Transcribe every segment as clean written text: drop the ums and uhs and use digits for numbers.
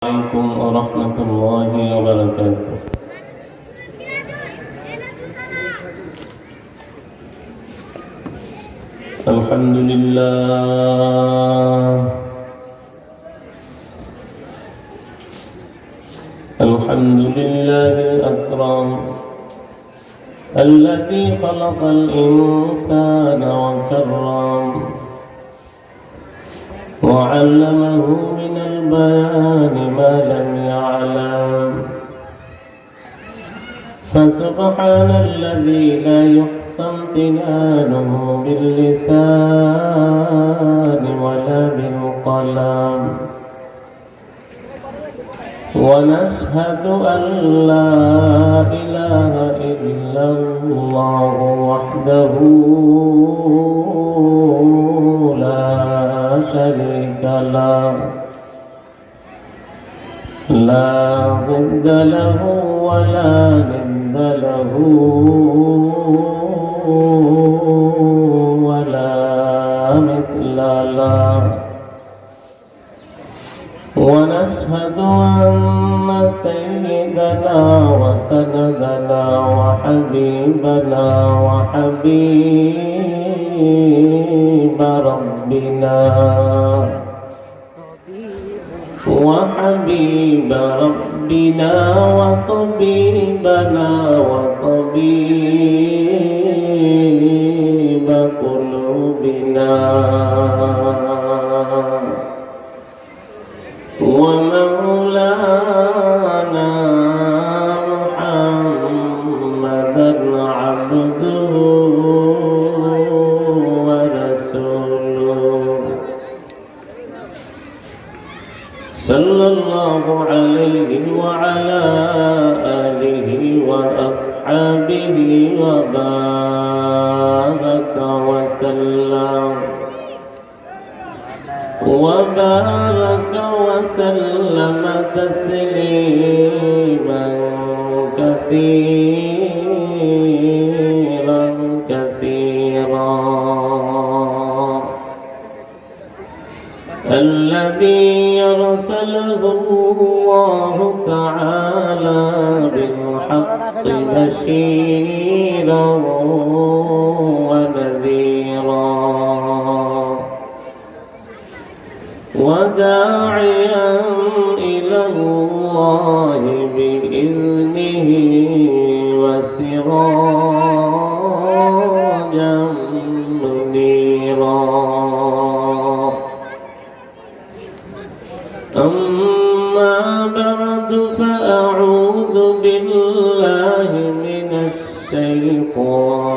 عليكم ورحمة الله وبركاته. الحمد لله الأكرم الذي خلق الإنسان وكرم وعلمه من البيان ما لم يعلم، فسبحان الذي لا يحصى امتنانه باللسان ولا بالقلم، ونشهد أن لا إله إلا الله وحده لا شريك له، لا ضد له ولا ند له ولا مثل له، ونشهد أن سيدنا وسندنا وحبيبنا وحبيب ربنا وطبيبنا وطبيب قلوبنا ومولانا محمدا عبده ورسوله، صلى الله عليه وعلى آله وأصحابه وبارك وسلم تسليما كثيرا الذي يرسله الله تعالى بالحق بشيرا ونذيرا وداعيا إلى الله بإذنه وسراجا منيرا. أما بعد، فأعوذ بالله من الشيطان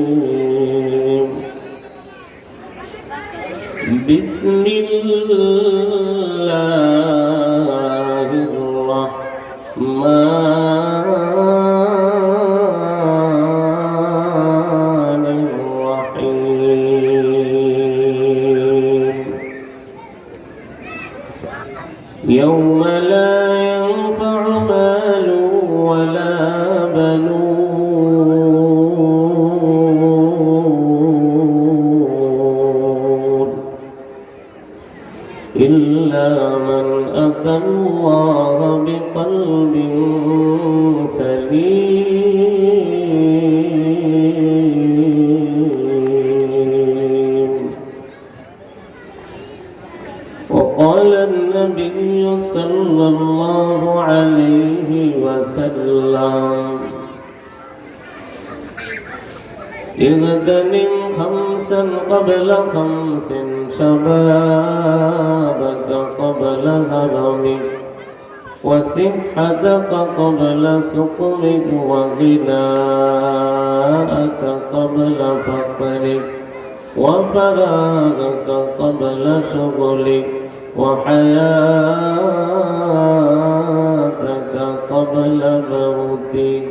الرجيم. بسم الله الرحمن الرحيم. يوم لا ينفع مال ولا بنون إلا من أتى الله بقلب سليم. وقال النبي صلى الله عليه وسلم: اغتنم خمسا قبل خمس، شبابك قبل هرمك، وصحتك قبل سقمك، وغناءك قبل فقرك، وفراغك قبل شغلك، وحياتك قبل موتك،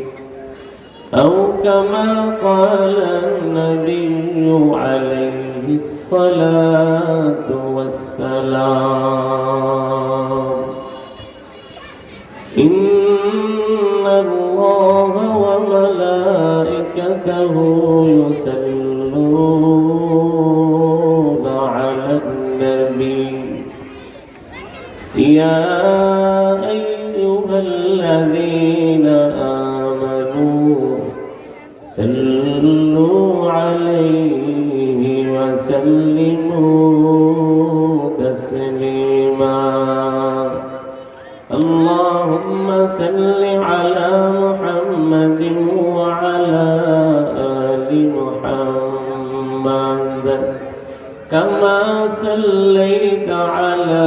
أو كما قال النبي عليه الصلاة والسلام: إن الله وملائكته يصلون على على النبي يا أيها الذين آمنوا صلوا عليه وسلموا تسليما اللهم صل على محمد وعلى آل محمد كما صليت على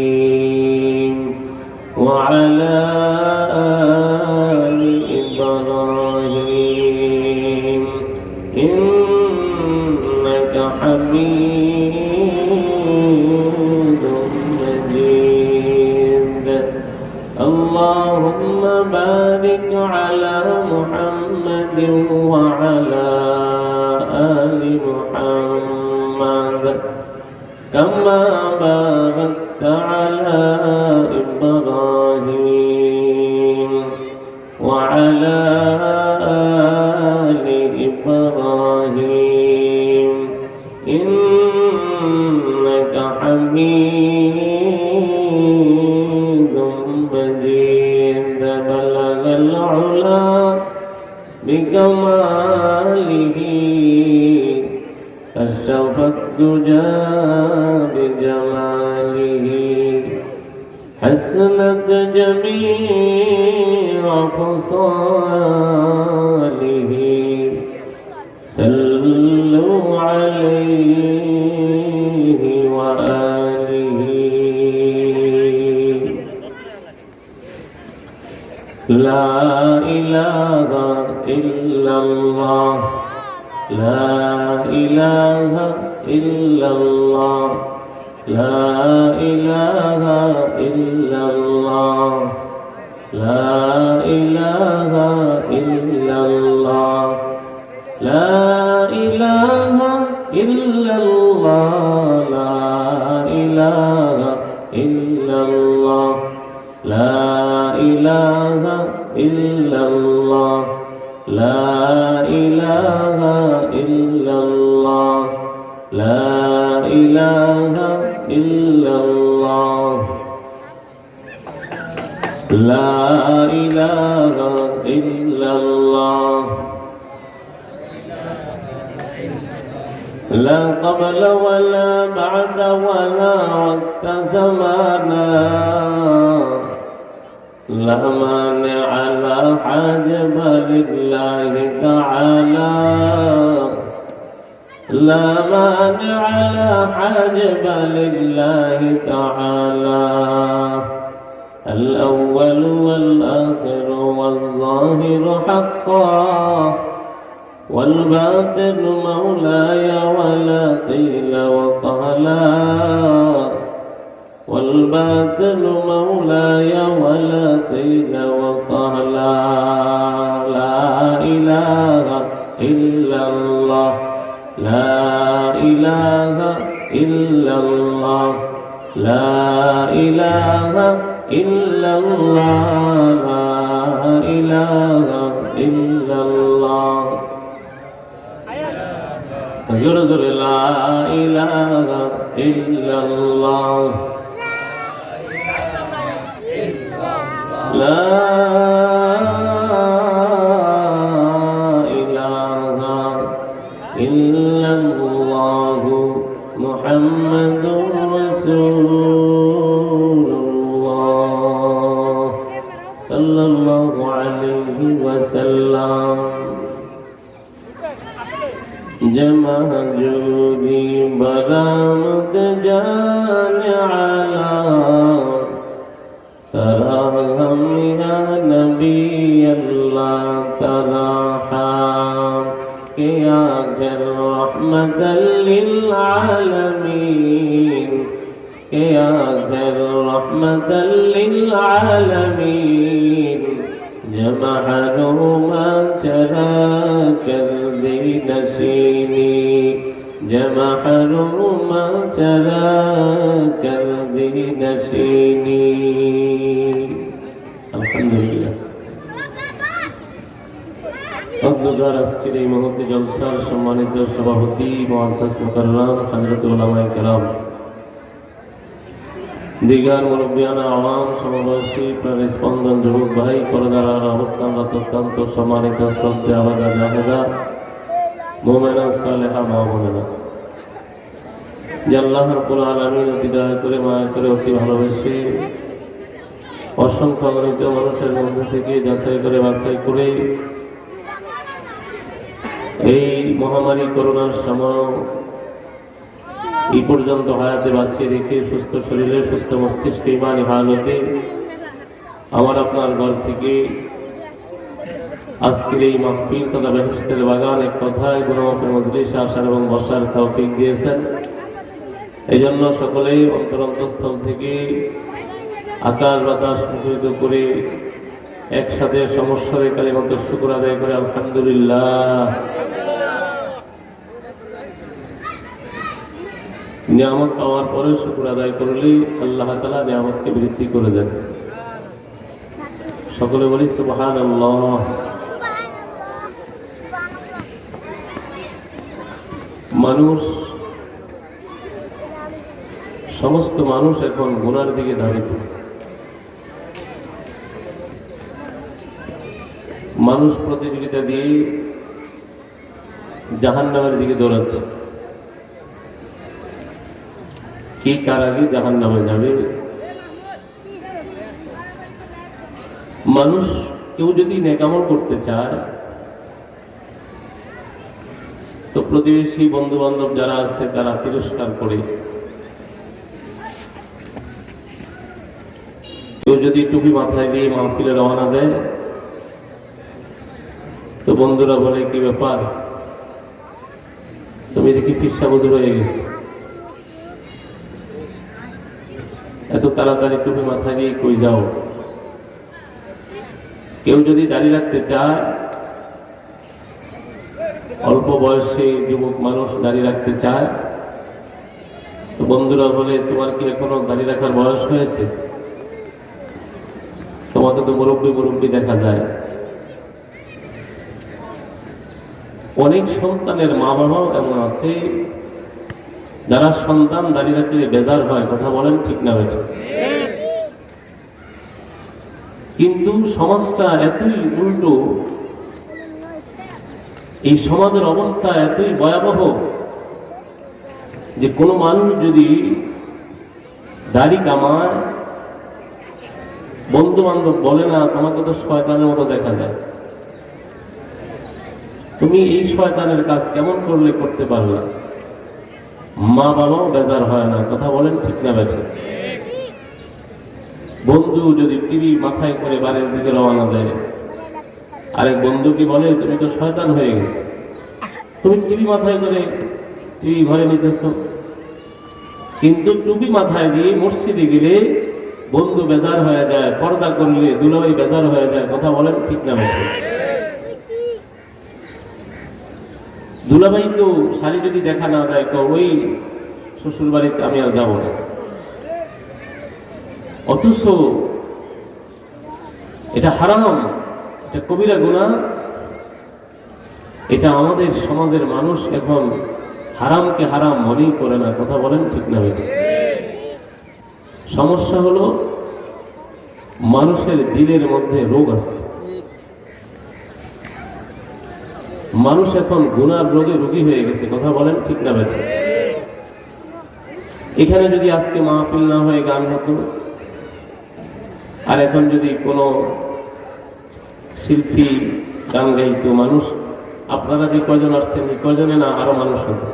إبراهيم وعلى آل إبراهيم إنك حميد مجيد اللهم بارك على محمد وعلى آل محمد كما باركت على إبراهيم وعلى آل إبراهيم إنك حميد مجيد بلغ العلا بكماله كشف الدجى بجماله حسنت جميع خصاله صلوا عليه وآله لا إله إلا الله لا إله إلا الله لا إله إلا الله لا إله إلا الله لا إله إلا الله لا إله إلا الله لا إله إلا الله لا إله إلا الله لا إله إلا الله لا قبل ولا بعد ولا وقت زمانا لا مانع لا حاجب لله تعالى لا مانع لا حاجب لله تعالى الأول والآخر والظاهر حقا والباطن مولاي ولا قيل وقالا والباطل مولاي ولا قيل وقالا لا إله إلا الله لا إله إلا الله لا إله إلا الله لا إله إلا الله زر زر لا إله إلا الله لا إله إلا الله محمد رسول الله صلى الله عليه وسلم جمع جودي برامد جان على تراهم يا نبي الله تراحم يا رحمة للعالمين يا رحمة للعالمين جمع ما تراك الدين سيني جمع ما تراك الدين سيني الحمد لله. মজুদার আজকের এই মুহূর্তে জলসার সম্মানিত সভাপতি মুআজ্জাজ মুকাররম হযরতুল উলামায়ে কেরাম, দিগার মুরব্বিয়ানা আওয়াম, সমবয়সী প্রাণ স্পন্দন যুবক ভাই, পর্দার অবস্থানরত অত্যন্ত সম্মানিত শ্রদ্ধা আবাদা জাহেদা মুমিনা সালেহা মা বোনেরা, যে আল্লাহ রাব্বুল আলামিন অতি দয়া করে মায়া করে অতি ভালোবেসে অসংখ্য অগণিত মানুষের মধ্যে থেকে যাচাই করে বাছাই করে এই মহামারী করোনার সময় এই পর্যন্ত হায়াতে বাঁচিয়ে রেখে সুস্থ শরীরে সুস্থ মস্তিষ্কে ইমানি হালতে আমার আপনার ঘর থেকে আজকের এই মাহফিল তথা বেহেশতের বাগান এক কথায় গুণমাফের মজলিসে আসার এবং বসার তৌফিক দিয়েছেন। এই জন্য সকলেই অন্তরন্তস্থল থেকে আকাশ বাতাস মুখরিত করে একসাথে সমস্যারে কালিমাত শুকর আদায় করে আলহামদুলিল্লাহ। নিয়ামত পাওয়ার পরে শুকর আদায় করলেই আল্লাহ তাআলা নিয়ামতকে বৃদ্ধি করে দেন। সকলে বলি সুবহানাল্লাহ। মানুষ, সমস্ত মানুষ এখন গুনার দিকে ধাবিত। মানুষ প্রতিযোগিতা দিয়ে জাহান্নামের দিকে দৌড়াচ্ছে। কি কার আগে জাহান্নামে যাবে? মানুষ কেউ যদি নেকামল করতে চায় তো প্রতিবেশী বন্ধু বান্ধব যারা আছে তারা তিরস্কার করে। কেউ যদি টুপি মাথায় দিয়ে মাহফিলে রওনা দেয় তো বন্ধুরা বলে কি ব্যাপার, তুমি দেখি ফিরসা বজুর হয়ে গেছে, এত তাড়াতাড়ি টুপি মাথায় দিয়ে কই যাও? কেউ যদি দাঁড়িয়ে রাখতে চায়, অল্প বয়সে যুবক মানুষ দাঁড়িয়ে রাখতে চায় তো বন্ধুরা বলে তোমার কি এখনো দাঁড়িয়ে রাখার বয়স হয়েছে? তোমাকে তো মুরব্বী মুরব্বী দেখা যায়। অনেক সন্তানের মা বাবাও এমন আছে যারা সন্তান দাঁড়িয়ে রাখলে বেজার হয়। কথা বলেন ঠিক না বেঠিক? কিন্তু সমাজটা এতই উল্টো, এই সমাজের অবস্থা এতই ভয়াবহ যে কোনো মানুষ যদি দাড়ি কামায়, বন্ধু বান্ধব বলে না তোমাকে তো শয়তানের মতো দেখা যায়, তুমি এই শয়তানের কাজ কেমন করলে করতে পারলা? মা বাবাও বেজার হয় না। কথা বলেন ঠিক না বেঠিক? বন্ধু যদি টিভি মাথায় করে বাড়ির দিকে রওনা দেয়, আরেক বন্ধু কি বলে তুমি তো শয়তান হয়ে গেছো, তুমি টিভি মাথায় করে টিভি ঘরে নিতেছ। কিন্তু টুপি মাথায় দিয়ে মসজিদে গেলে বন্ধু বেজার হয়ে যায়, পর্দা করলে দুলাভাই বেজার হয়ে যায়। কথা বলেন ঠিক না বেঠিক? দুলাভাই তো শাড়ি যদি দেখা না দেয় ওই শ্বশুর বাড়িতে আমি আর যাবো না। অথচ এটা হারাম, এটা কবিরা গুনাহ। এটা আমাদের সমাজের মানুষ এখন হারামকে হারাম মনেই করে না। কথা বলেন ঠিক না বেঠিক? সমস্যা হলো মানুষের দিলের মধ্যে রোগ আছে। মানুষ এখন গুনার রোগে রোগী হয়ে গেছে। কথা বলেন ঠিক না বেঠিক? এখানে যদি আজকে মাহফিল না হয়ে গান হতো, আর এখন যদি কোনো শিল্পী গান গাইতো, মানুষ আপনারা যে কয়জন আসছেন কয়জনে না আরো মানুষ হতো।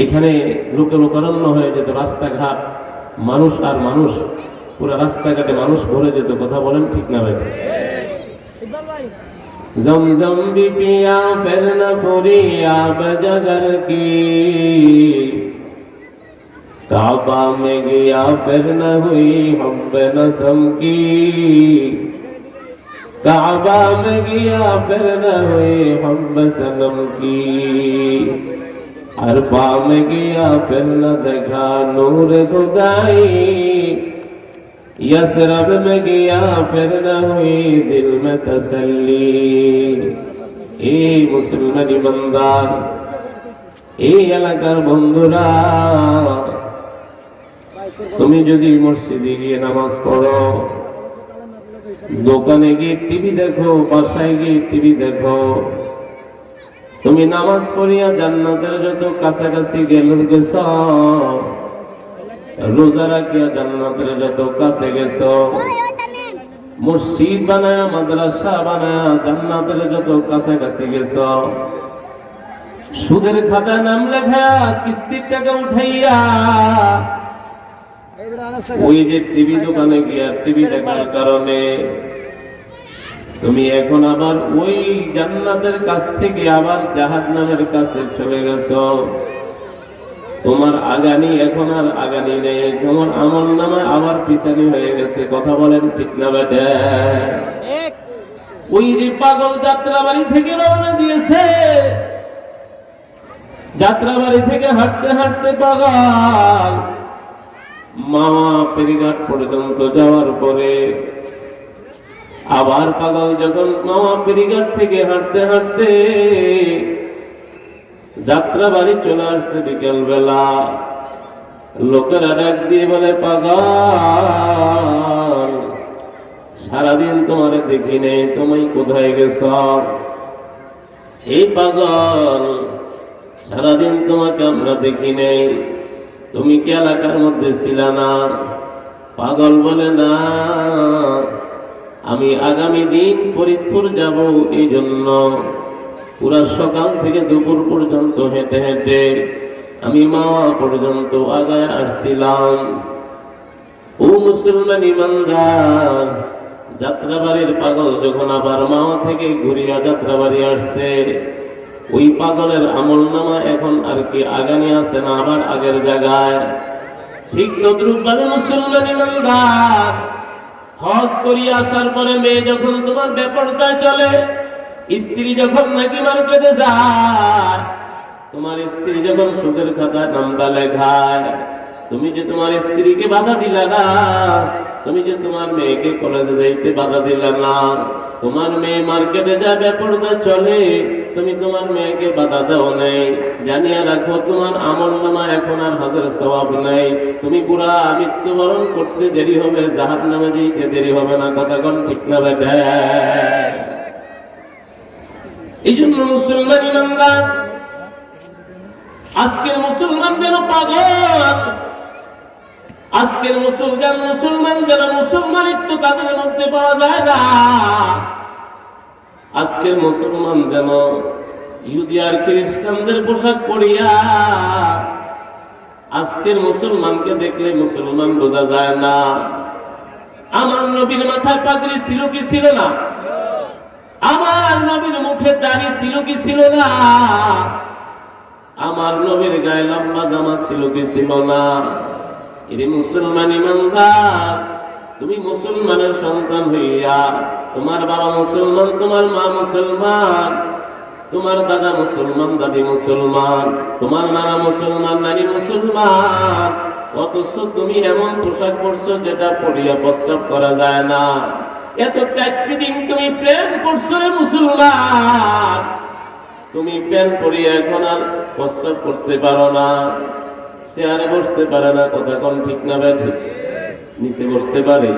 এখানে লোকে লোকারণ্য হয়ে যেত, রাস্তাঘাট মানুষ আর মানুষ, পুরো রাস্তাঘাটে মানুষ ভরে যেত। কথা বলেন ঠিক না বেঠিক? জমজম भी पिया फिर न पूरी आब जगर की, काबा में गया फिर न हुई हब्ब नसम की, काबा में गया फिर न हुई हब्ब सनम की, अरफा में गया फिर न देखा नूर खुदाई, यसरब में गया फिर न हुई दिल में तसल्ली। এই মুসলমান ইমানদার, এই এলাকার বন্ধুরা, তুমি যদি মসজিদে গিয়ে নামাজ পড়ো, দোকানে গিয়ে টিভি দেখো, বাসায় গিয়ে টিভি দেখো, তুমি নামাজ পড়িয়া জান্নাতের যত কাছাকাছি গেছ, রোজা রাখিয়া জান্নাতের যত কাছে গেছ, মসজিদ বানায়া মাদ্রাসা বানায়া জান্নাতের যত কাছাকাছি গেছ, সুদের খাতায় নাম লেখায়া কিস্তির টাকা উঠাইয়া ওই যে টিভি দোকানে গিয়া টিভি দেখার কারণে তুমি এখন আবার ওই জান্নাতের কাছ থেকে আবার জাহান্নামের কাছে চলে গেছ। তোমার আগানি এখন আর আগানি নেই, তোমার আমলনামা আবার পিছানি হয়ে গেছে। কথা বলেন ঠিক না বেটা? ওই যে পাগল যাত্রাবাড়ি থেকে রওনা দিয়েছে, যাত্রাবাড়ি থেকে হাঁটতে হাঁটতে পাগল মামা ফেরিঘাট পর্যন্ত যাওয়ার পরে আবার পাগল যখন মামা ফেরিঘাট থেকে হাঁটতে হাঁটতে যাত্রাবাড়ি চলে আসছে বিকেল বেলা, লোকেরা ডাক দিয়ে বলে, পাগল সারাদিন তোমারে দেখি নেই, তুমি কোথায় গেছ? এই পাগল সারাদিন তোমাকে আমরা দেখি নেই, তুমি কি এলাকার মধ্যে ছিল না? পাগল বলে, না, আমি আগামী দিন ফরিদপুর যাব, এই জন্য পুরা সকাল থেকে দুপুর পর্যন্ত হেঁটে হেঁটে আমি মাওয়া পর্যন্ত আগায় আসছিলাম। ও মুসলমান ইমানদার, যাত্রাবাড়ির পাগল যখন আবার মাওয়া থেকে ঘুরিয়া যাত্রাবাড়ি আসছে, ওই পাগলের আমলনামা এখন আর কি আগানি আছে না আবার আগের জায়গায়? ঠিক তদ্রুপ ভাবে মুসলমান ইমানদার, হজ করিয়া আসার পরে মেয়ে যখন তোমার বেপরদায় চলে, স্ত্রী যখন নাকি মার্কেটে যায়, তোমার স্ত্রী যখন সুদের খাতায় নামটা লেখায়, তুমি যে তোমার স্ত্রীকে বাধা দিলা না, তুমি যে তোমার মেয়েকে কলেজে যাইতে বাধা দিলা না, তোমার মেয়ে মার্কেটে যা বেপরদা চলে, তুমি তোমার মেয়েকে বাধা দাও নাই, জানিয়ে রাখো তোমার আমলনামা এখন আর হজের সওয়াব নাই, তুমি পুরা মৃত্যুবরণ করতে দেরি হবে, জাহান্নামে যেতে দেরি হবে না। কথা কোন ঠিক না বেটা? এই জন্য মুসলমান ইমানদার, আজকের মুসলমান যেন পাগল, আজকের মুসলমান যেন মুসলমানিত্ব তাদের মধ্যে পাওয়া যায় না। আজকের মুসলমান যেন ইহুদি আর খ্রিস্টানদের পোশাক পরিয়া, আজকের মুসলমানকে দেখলে মুসলমান বোঝা যায় না। আমার নবীর মাথায় পাগড়ি ছিল কি ছিল না? আমার নবীর মুখে দাড়ি ছিল কি ছিল না? আমার নবীর গায়ে লম্বা জামা ছিল কি ছিল না? এরে মুসলমান ইমানদার, তুমি মুসলমানের সন্তান হইয়া, তোমার বাবা মুসলমান, তোমার মা মুসলমান, তোমার দাদা মুসলমান, দাদি মুসলমান, তোমার নানা মুসলমান, নানি মুসলমান, অথচ তুমি এমন পোশাক পরছো যেটা পরিয়া প্রস্তাব করা যায় না। এত টাইট ফিটিং তুমি প্যান্ট পরছো রে মুসলমান, তুমি প্যান্ট পরিয়া এখন আর প্রস্তাব করতে পারো না, চেয়ারে বসতে পারে না। কথা কোন ঠিক না ব্যাঠিক? নিচে বসতে পারে,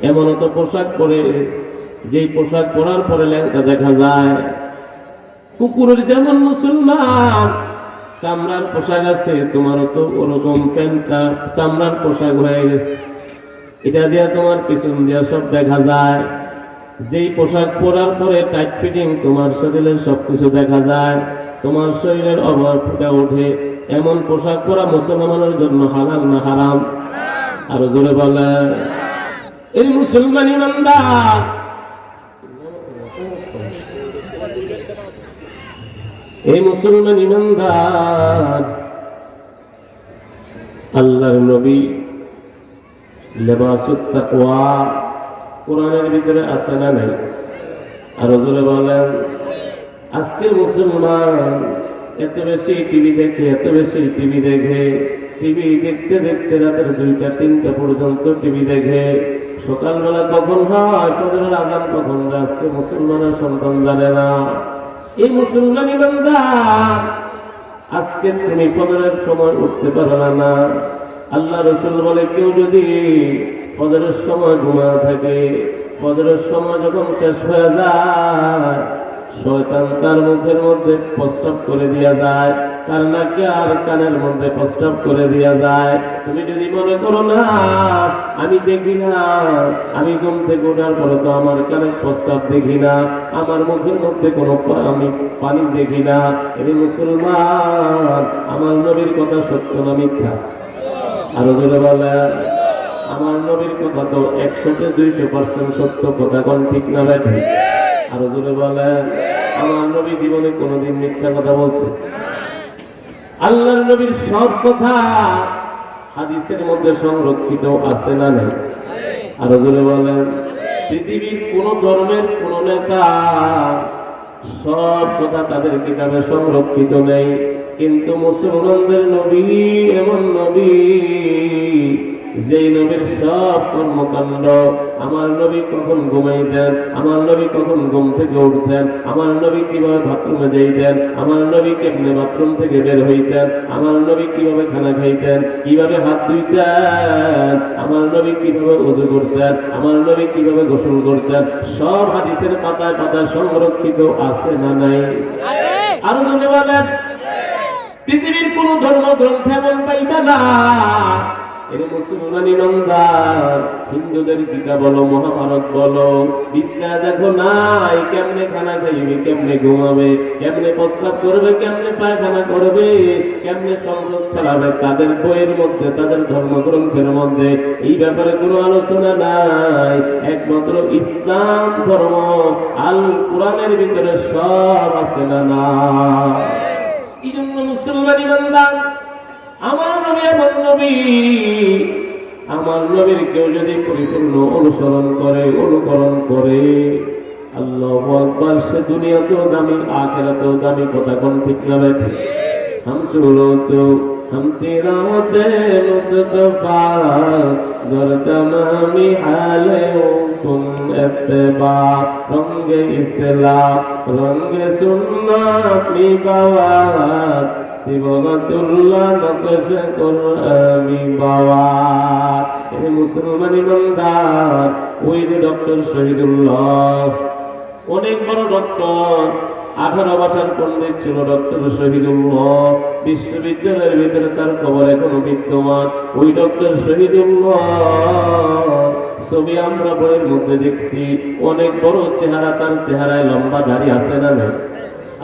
এমন তো পোশাক পরে, যেই পোশাক পরার পরে লেখা দেখা যায়। কুকুরের যেমন মুসলমান চামড়ার পোশাক আছে, তোমারও তো ওরকম প্যান্টটা চামড়ার পোশাক হয়ে গেছে, এটা দিয়া তোমার পিছন দিয়া সব দেখা যায়। যেই পোশাক পরার পরে টাইট ফিটিং, তোমার শরীরের সবকিছু দেখা যায়, তোমার শরীরের অভাব ফুটে ওঠে, এমন পোশাক পরা মুসলমানের জন্য হালাল না হারাম? আরো জোরে বলে। এই মুসলমান ইমানদার, এই মুসলমান ইমানদার, আল্লাহর নবী লিবাসুত তাকওয়া কোরআনের ভিতরে আছে না নাই? আরো জোরে বলেন। আজকের মুসলমান এত বেশি টিভি দেখে, এত বেশি টিভি দেখে, টিভি দেখতে দেখতে রাতের 2টা 3টা পর্যন্ত টিভি দেখে, সকালবেলা কখন হয়, ফজরের আযান কখন, আজকে মুসলমানের সন্তান জানে না। এই মুসলমান ইমানদার, আজকে তুমি ফজরের সময় উঠতে পারো না। আল্লাহ রাসূল বলে, কেউ যদি ফজরের সময় ঘুমায় থাকে, ফজরের সময় যখন শেষ হয়ে যায়, শয়তান তার মুখের মধ্যে প্রস্রাব করে দিয়া যায়, তার নাকে আর কানের মধ্যে প্রস্রাব করে দিয়া যায়। তুমি যদি মনে করো না আমি দেখি না, আমি ঘুম থেকে ওঠার পরে তো আমার কানে প্রস্রাব দেখি না, আমার মুখের মধ্যে কোনো আমি পানি দেখি না, এই মুসলমান, আমার নবীর কথা সত্য না মিথ্যা? আরো জোরে বলে, আমার নবীর কথা তো 100-200% সত্য কথা, কোন ঠিক না ব্যাঠি? আরো জোরে বলে, আমার নবী জীবনে কোনোদিন মিথ্যা কথা বলছে? আল্লাহর নবীর সব কথা হাদিসের মধ্যে সংরক্ষিত আছে না নেই? আরো জোরে বলেন, পৃথিবীর কোন ধর্মের কোন নেতা সব কথা তাদের কিতাবে সংরক্ষিত নেই, কিন্তু মুসলমানদের নবী এমন নবী, যেই নবীর সব কর্মকাণ্ড, আমার নবী কখন ঘুমাইতেন, আমার নবী কখন ঘুম থেকে উঠতেন, আমার নবী কিভাবে বাথরুমে যাইতেন, আমার নবী কেমনে বাথরুম থেকে বের হইতেন, আমার নবী কিভাবে খানা খাইতেন, কিভাবে হাত ধুইতেন, আমার নবী কিভাবে ওযু করতেন, আমার নবী কিভাবে গোসল করতেন, সব হাদিসের পাতায় পাতায় সংরক্ষিত আছে না নাই? আরো জোরে বলেন, পৃথিবীর কোন ধর্মগ্রন্থ এমন পাইবে না। এর মুসলমান ইমানদার, হিন্দুদের গীতা বলো, মহাভারত বলো, বিছনা দেখো নাই, কেমনে খানা খাইবে, কেমনে ঘুমাবে, কেমনে প্রস্রাব করবে, কেমনে পায়খানা করবে, কেমনে সংসদ চালাবে, তাদের বইয়ের মধ্যে, তাদের ধর্মগ্রন্থের মধ্যে এই ব্যাপারে কোনো আলোচনা নাই। একমাত্র ইসলাম ধর্ম আল কোরআনের ভিতরে সব আছে না? এই জন্য মুসলমান ইমানদার, আমার নবী এমন নবী, আমার নবীর কেউ যদি পরিপূর্ণ অনুসরণ করে, অনুকরণ করে, আল্লাহু আকবার, সে দুনিয়াতেও দামি, আখিরাতেও দামি, কথা কোন ঠিক না ব্যাঠি? हम सूरतो हम सिराते मुस्तफा गर्दमामी हाले तुम इत्तबा रंगे इस्लाम रंगे सुन्नत मिबावात सिबगतुल्लाह नक़श कुरआनी बावात। ये मुसलमान इमानदार, ওই যে ডক্টর শহীদুল্লাহ, অনেক বড় ডক্টর, 18 বছর পণ্ডিত ছিল ডক্টর শহীদুল্লাহ, বিশ্ববিদ্যালয়ের ভিতরে তার কবর এখনো বিদ্যমান। ওই ডক্টর শহীদুল্লাহ ছবি আমরা বইয়ের মধ্যে দেখছি, অনেক বড় চেহারা, তার চেহারায় লম্বা দাড়ি আছে না নেই?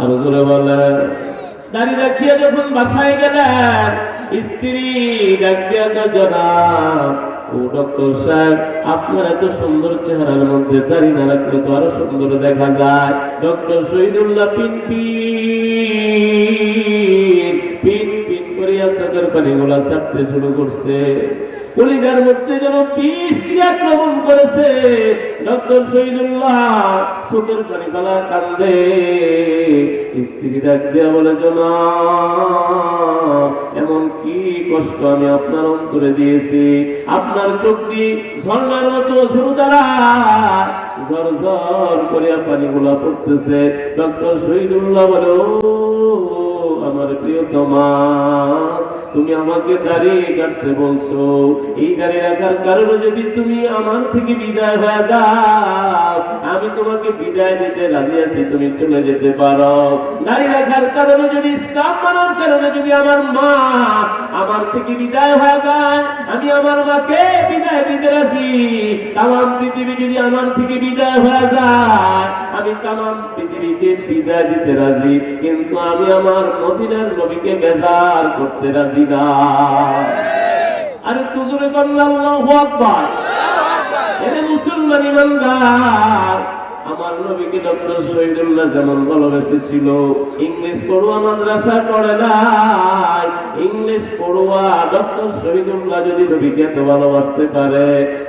আরো জোরে বলে, দাড়ি রাখিয়া যখন বাসায় গেলেন, স্ত্রী ডাক দিয়া জনাব, ও ডক্টর সাহেব, আপনার এত সুন্দর চেহারার মধ্যে দাড়ি না রাখলে তো আরো সুন্দর দেখা যায়। Doctor Shahidullah pin pin pin pin করিয়া চোখের পানিগুলা চাপতে শুরু করছে, কলিজার মধ্যে যেন বিষ ক্রিয়া আক্রমণ করেছে। ডক্টর শহীদুল্লাহ চোখের পানি ফেলা কান্দে। স্ত্রী ডাক দিয়া বলে, জনাব, এমন কি কষ্ট আমি আপনার অন্তরে দিয়েছি, আপনার চোখ দিয়ে ঝর্ণার মতো শুরু দ্বারা ঝর ঝর করিয়া পানিগুলা পড়তেছে। ডক্টর শহীদুল্লাহ বলে, ও আমার প্রিয়তমা, তুমি আমাকে দাঁড়িয়ে কাটতে বলছো, এই দাঁড়িয়ে রাখার কারণে যদি তুমি আমার থেকে বিদায় হয়ে যাও, আমি তোমাকে বিদায় দিতে রাজি আছি, তুমি চলে যেতে পারো। দাঁড়িয়ে রাখার কারণে যদি, ইসলাম মানার কারণে যদি আমার মা আমার থেকে বিদায় হয়ে যায়, আমি আমার মাকে বিদায় দিতে রাজি। তামাম পৃথিবী যদি আমার থেকে বিদায় হয়ে যায়, আমি তামাম পৃথিবীকে বিদায় দিতে রাজি, কিন্তু আমি আমার মদিনার নবীকে বেজার করতে রাজি না। আরে তুজুরে বললাম আল্লাহু আকবার। এরে মুসলমান ইমানদার, আমার নবীকে ডক্টর শহীদুল্লাহ যেমন ভালোবেসেছিল, ইংলিশ পড়ুয়া মাদ্রাসা পড়ে নাই, ইংলিশ পড়ুয়া ডক্টর শহীদুল্লাহ যদি নবীকে এত ভালোবাসতে পারে,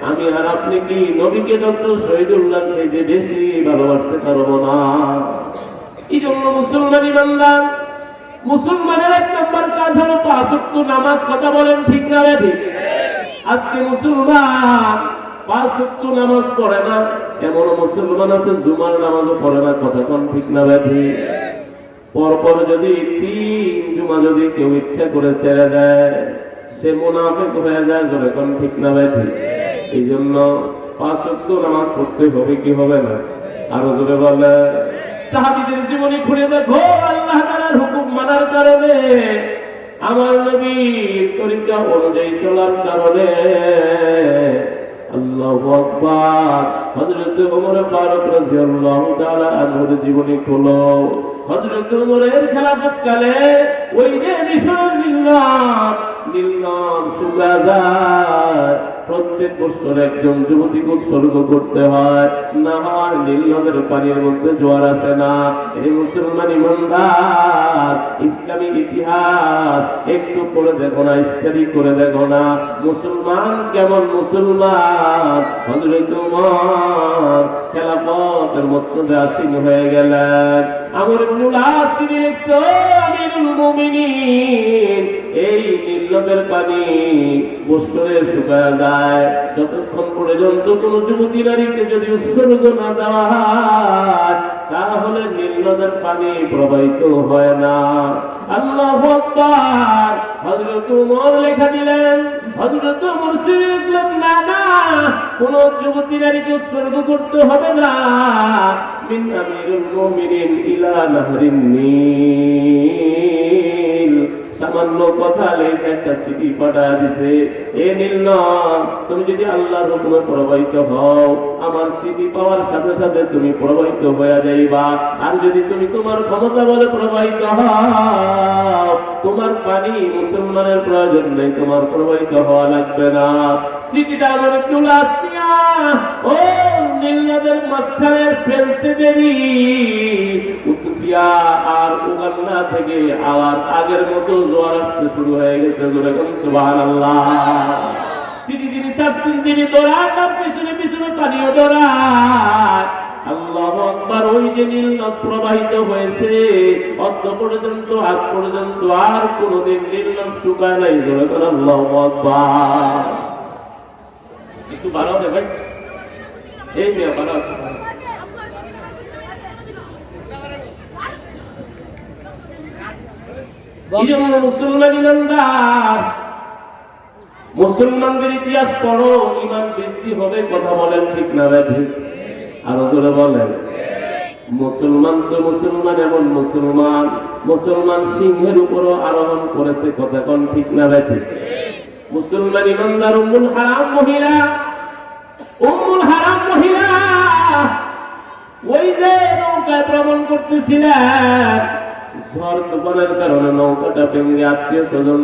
আমি আর আপনি কি নবীকে ডক্টর শহীদুল্লাহ থেকে বেশি ভালোবাসতে পারবো না? এই জন্য মুসলমান ইমানদার, মুসলমানের 1 নম্বর কাজ হলো 5 ওয়াক্ত নামাজ। কথা বলেন ঠিক না ঠিক? আজকে মুসলমান 5 ওয়াক্ত নামাজ পড়ে না, এমন মুসলমান আছে জুমার নামাজও পড়ে না। কথা কোন ঠিক না ঠিক? পরপর যদি 3 জুমা যদি কেউ ইচ্ছা করে ছেড়ে দেয়, সে মুনাফিক হয়ে যায়। জোরে কোন ঠিক না ভাই? ঠিক। এই জন্য 5 ওয়াক্ত নামাজ পড়তে হবে কি হবে না? আরো জোরে বলে। সাহাবীদের জীবনী খুলে দেখো, আল্লাহ তাআলার হুকুম মানার কারণে, আমার নবীর তরিকা অনুযায়ী চলার কারণে, আল্লাহু আকবার, হযরত ওমর ফারুক রাদিয়াল্লাহু তাআলা আনহুর জীবনী খোলো। হযরত ওমরের খেলাফত কালে ওই যে মিশর নীলনদ শুকা যায়, প্রত্যেক বছর একজন যুবতীকে উৎসর্গ করতে হয়, না হয় নীলনদের পানির মধ্যে জোয়ার আসে না। এই মুসলমান ইমানদার, ইসলামী ইতিহাস একটু পড়ে দেখো না, স্টাডি করে দেখো না, মুসলমান কেমন মুসলমান। হযরত ওমর খেলাফতের মসনদে আসীন হয়ে গেলেন। আমর ইবনুল আস লিখছে, আমিরুল মুমিনিন, এই নীলনদের পানি বছরে শুকায় যায়, যতক্ষণ পর্যন্ত কোন যুবতী নারীকে যদি উৎসর্গ না দেওয়া হয়, তাহলে নীলনদের পানি প্রবাহিত হয় না। আল্লাহু আকবার। হযরত ওমর লেখা দিলেন, হযরত ওমর লিখলেন, না না, কোন যুবতী নারীকে উৎসর্গ করতে হবে না। মিন আমিরুল মুমিনিন ইলা নাহরিন নীল। সামান্য কথা লেখা একটা চিঠি পাঠিয়ে দিছে, এ নীলনদ, তুমি যদি আল্লাহর হুকুমে প্রবাহিত হও, আমার চিঠি পাওয়ার সাথে সাথে তুমি প্রবাহিত হয়ে যাইবা। আর যদি তুমি তোমার ক্ষমতা বলে প্রবাহিত হও, তোমার পানি মুসলমানের প্রয়োজন নেই, তোমার প্রবাহিত হওয়া লাগবে না। চিঠিটা আমার তুলে আসতিয়া ও নীলনদের মাঝখানে ফেলতে দেরি, উত্তরিয়া আর উগান্ডা থেকে আবার আগের মতো জোয়ার আসতে শুরু হয়ে গেছে। জোরে কোন সুবহানাল্লাহ। চিঠি তিনি চাচ্ছেন, তিনি দৌড়ান, তার পিছনে পিছনে পানিও দৌড়ায়। আল্লাহু আকবার। ওই যে নীলনদ প্রবাহিত হয়েছে, অদ্য পর্যন্ত, আজ পর্যন্ত আর কোনদিন নীলনদ শুকায় নাই। জোরে কোন আল্লাহু আকবার। একটু বাড়াও রে ভাই, এই মেয়ে বাড়াও। মুসলমান ইমানদার, মুসলমানদের ইতিহাস পড়ো, ইমান বৃদ্ধি হবে। কথা বলেন ঠিক না ভাই? আরো জোরে বলেন। মুসলমান তো মুসলমান, এমন মুসলমান, মুসলমান সিংহের উপরও আরোহণ করেছে। কথা কোন ঠিক না ভাই? মুসলমান ইমানদার উম্মুল হারাম মহিলা, উম্মুল হারাম মহিলা ওই যে নৌকায় ভ্রমণ করতেছিলেন, ঝড় তুফানের কারণে নৌকাটা ভেঙে আত্মীয় স্বজন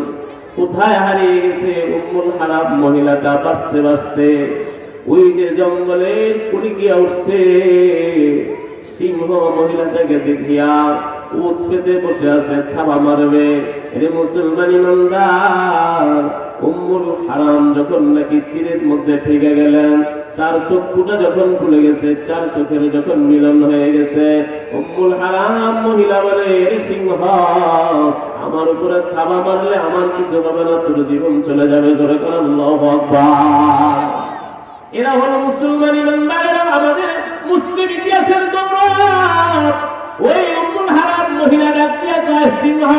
কোথায় হারিয়ে গেছে। উম্মুল হারাম মহিলাটা বাঁচতে বাঁচতে ওই যে জঙ্গলের কুড়ি গিয়া উঠছে, সিংহ মহিলাটাকে দেখিয়া উঠ পেতে বসে আছে, থাবা মারবে। এরে মুসলমান ইমানদার, উম্মুল হারাম যখন নাকি তীরের মধ্যে ঠেকে গেলেন, তার চক্ষুটা যখন খুলে গেছে, 4 চোখের যখন মিলন হয়ে গেছে, উম্মুল হারাম মহিলা বলে, সিংহ, আমার উপরে থাবা মারলে আমার কিছু হবে না, তোর জীবন চলে যাবে। জোরে করে আল্লাহু আকবার। এরা হলো মুসলমান ইমানদারেরা, আমাদের মুসলিম ইতিহাসের গৌরব। ওই উম্মুল হারাম মহিলা ডাক দিয়া কয়, সিংহ,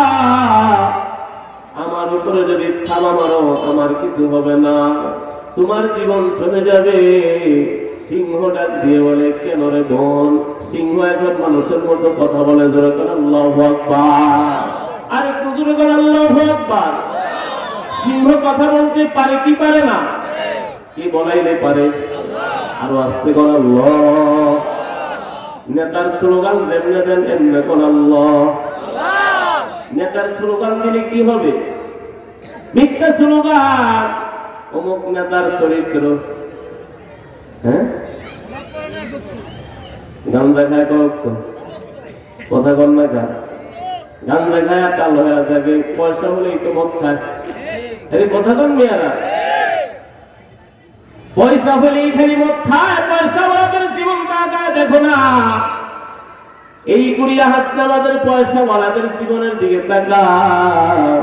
আমার উপরে যদি থাবা মারো আমার কিছু হবে না, তোমার জীবন চলে যাবে। সিংহ ডাক দিয়ে বলে, কেন রে বোন? সিংহ এখন মানুষের মতো কথা বলে। জোরে করে আল্লাহু আকবার। আর একটু জোরে করে আল্লাহু আকবার। সিংহ কথা বলতে পারে কি পারে না? কি বলাইলে পারে? আরো আস্তে করে আল্লাহ। নেতার স্লোগান যেমনে দেন এমনে কোন আল্লাহ। নেতার স্লোগান দিলে কি হবে? মিথ্যা স্লোগান, অমুক নেতার চরিত্র, হ্যাঁ, গাঞ্জা খায় কত কথা কন না খা, গাঞ্জা খায় কালো হয়ে থাকে, পয়সা হলেই তো মদ খায়। আরে কথা কন মেয়েরা, পয়সা হলেই খালি মদ খায়, পয়সা ওয়ালাদের জীবন কাটায় দেখো না। এই কুড়িয়া হাসনাবাদের পয়সা ওয়ালাদের জীবনের দিকে তাকাও,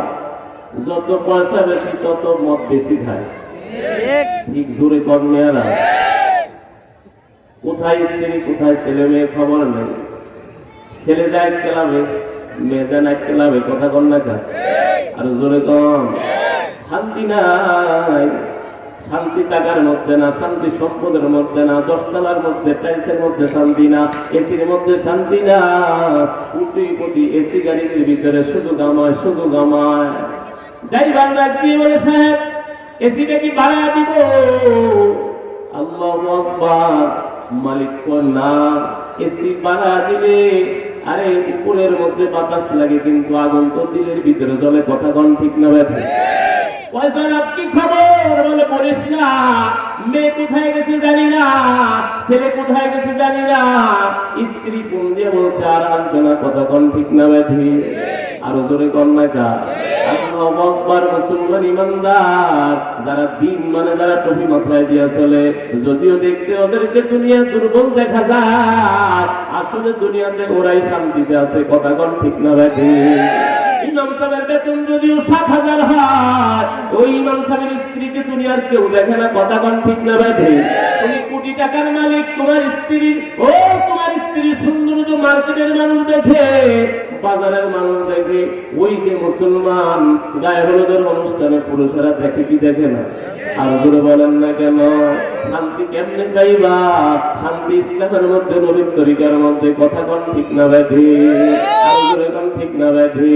যত পয়সা বেশি তত মদ বেশি খায়। ঠিক জোরে কর মেয়েরা। কোথায় স্ত্রী, কোথায় ছেলে মেয়ে খবর নেই। ছেলে যায় ক্লাবে, মেজান আটকে লাভে কথা কন না কা আর জোরে কম শান্তি নাই শান্তি টাকার মধ্যে না শান্তি সম্পদের মধ্যে না 10 তলার মধ্যে টাইলসের মধ্যে শান্তি না এসির মধ্যে শান্তি না কোটি এসি গাড়ির ভিতরে শুধু গামায় ড্রাইভার দিয়ে বলে সাহেব এসিটা কি ভাড়া দিব আল্লাহু আকবার মালিক না এসি ভাড়া দিলে আরে উপরের মধ্যে বাতাস লাগে কিন্তু আগুন তো দিলের ভিতরে জ্বলে কথা কোন ঠিক না ব্যাপার কি খবর বলে বলিস না মেয়ে কোথায় গেছে জানি না ছেলে কোথায় গেছে জানি না স্ত্রী ফোন দিয়ে বলছে আর আসবে না কথা কোন ঠিক না ব্যাধি আরো জোরে কন্যা মুসলমান ইমানদার যারা দিন মানে যারা টুপি মাথায় দিয়া চলে যদিও দেখতে ওদেরকে দুনিয়া দুর্বল দেখা যায় আসলে দুনিয়াতে ওরাই শান্তিতে আছে কথা কোন ঠিক না ব্যাধি ইমাম সাহেবের বেতন যদিও 7,000 হয় ওই ইমাম সাহেবের স্ত্রীকে দুনিয়ার কেউ দেখে না কথা কোন ঠিক না ব্যাধি তুমি কোটি টাকার মালিক তোমার স্ত্রীর সৌন্দর্য মার্কেটের মানুষ দেখে বাজারের মানুষ দেখে ওই যে মুসলমান গায়ে হলুদের অনুষ্ঠানে পুরুষেরা দেখে কি দেখে না আর জোরে বলেন না কেন শান্তি কেমনে পাইবা শান্তি ইসলামের মধ্যে নবীর তরিকার মধ্যে কথা কোন ঠিক না ব্যাধি আর জোরে কোন ঠিক না ব্যাধি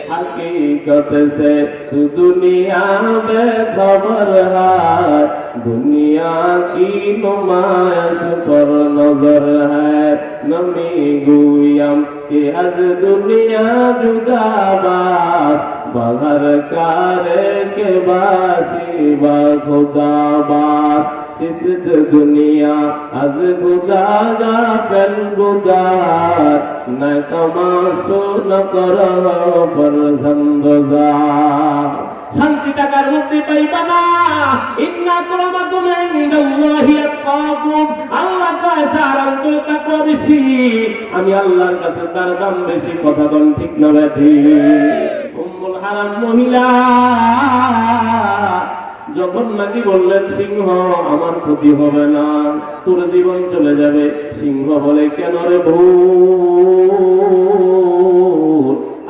हकीकत से तू दुनिया में खबर है दुनिया की नुमाइश पर नजर है नमी गुयम कि आज दुनिया जुदाबास बगर कारे के बासी बा खुदाबास सिस्त दुनिया आज गुदागा पेन गुदार न तमाशो न करो पर संदोजा শান্তি টাকার মধ্যে পাইবা না ইন্না আকরামাকুম ইনদাল্লাহি আতকাকুম আল্লাহ কয় যার অন্তরে তাকওয়া বেশি আমি আল্লাহর কাছে তার দাম বেশি কথা কোন ঠিক না ব্যাধি উম্মুল হারাম মহিলা যখন নাকি বললেন সিংহ আমার ক্ষতি হবে না তোর জীবন চলে যাবে সিংহ বলে কেন রে ভূত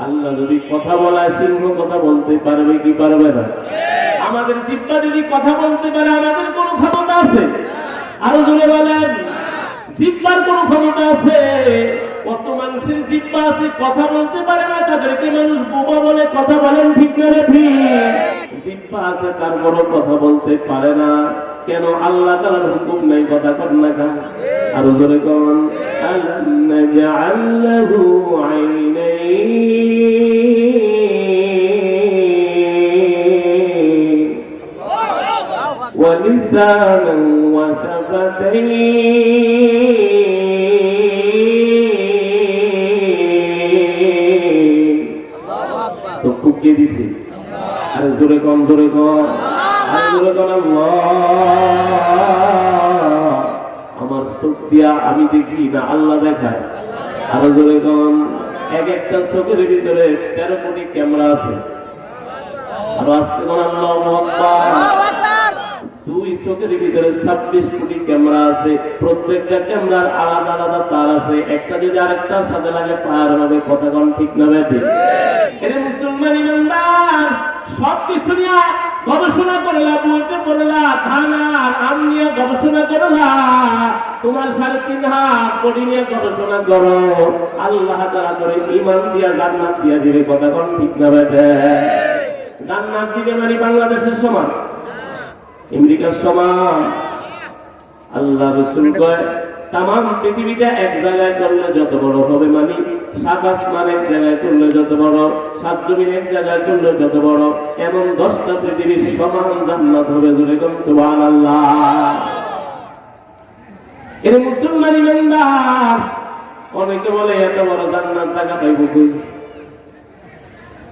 আল্লাহ যদি কথা বলায় সিংহ কথা বলতে পারবে কি পারবে না আমাদের জিহ্বা যদি কথা বলতে পারে আমাদের কোনো ক্ষমতা আছে আরো জোরে বলেন জিহ্বার কোনো ক্ষমতা আছে কত মানুষের জিহ্বা আছে কথা বলতে পারে না তাদেরকে মানুষ বোবা বলে কথা বলেন ঠিক না রে ঠিক জিহ্বা আছে তারপরও কথা বলতে পারে না কেন আল্লাহ তাআলার হুকুম নাই কথা কর না কেন আর জোরে কোন আলাম নাজআল লাহু আইনাইন ওয়া লিসানান ওয়া শাফাতাইন চক্ষু কে দিছে আর জোরে কোন আর জোরে কোন আল্লাহ আমার চোখ দিয়া আমি দেখি না আল্লাহ দেখায় আর জোরে কোন এক একটা চোখের ভিতরে 13 কোটি ক্যামেরা আছে আর আজকে কোন আল্লাহু আকবার দুই চোখের ভিতরে 26 কোটি ক্যামেরা আছে প্রত্যেকটা ক্যামেরার আলাদা আলাদা তার আছে একটা যদি আরেকটার সাথে লাগে ফায়ার হবে কথা কোন ঠিক না ব্যাধি এরে মুসলমান ইমানদার সব কিছু নিয়ে গবেষণা করলা বইতে পড়লা ধানা আম নিয়ে গবেষণা করলা তোমার 3.5 হাত বডি নিয়ে গবেষণা করো আল্লাহ তাআলা করে ঈমান দিয়া জান্নাত দিয়া দিবে কথা কোন ঠিক না ব্যাধি জান্নাত দিবে মানে বাংলাদেশের সমান আমেরিকার সমান আল্লাহ রাসূল কয় तमाम পৃথিবীটা এক জায়গায় করলে যত বড় হবে মানে সাত আসমান এক জায়গায় করলে যত বড় সাত জমিন এক জায়গায় করলে যত বড় এমন 10টা পৃথিবীর সমান জান্নাত হবে জোরে কোন সুবহানাল্লাহ এর মুসলমান ইমানদার অনেকে বলে এত বড় জান্নাত টাকা পাইব কই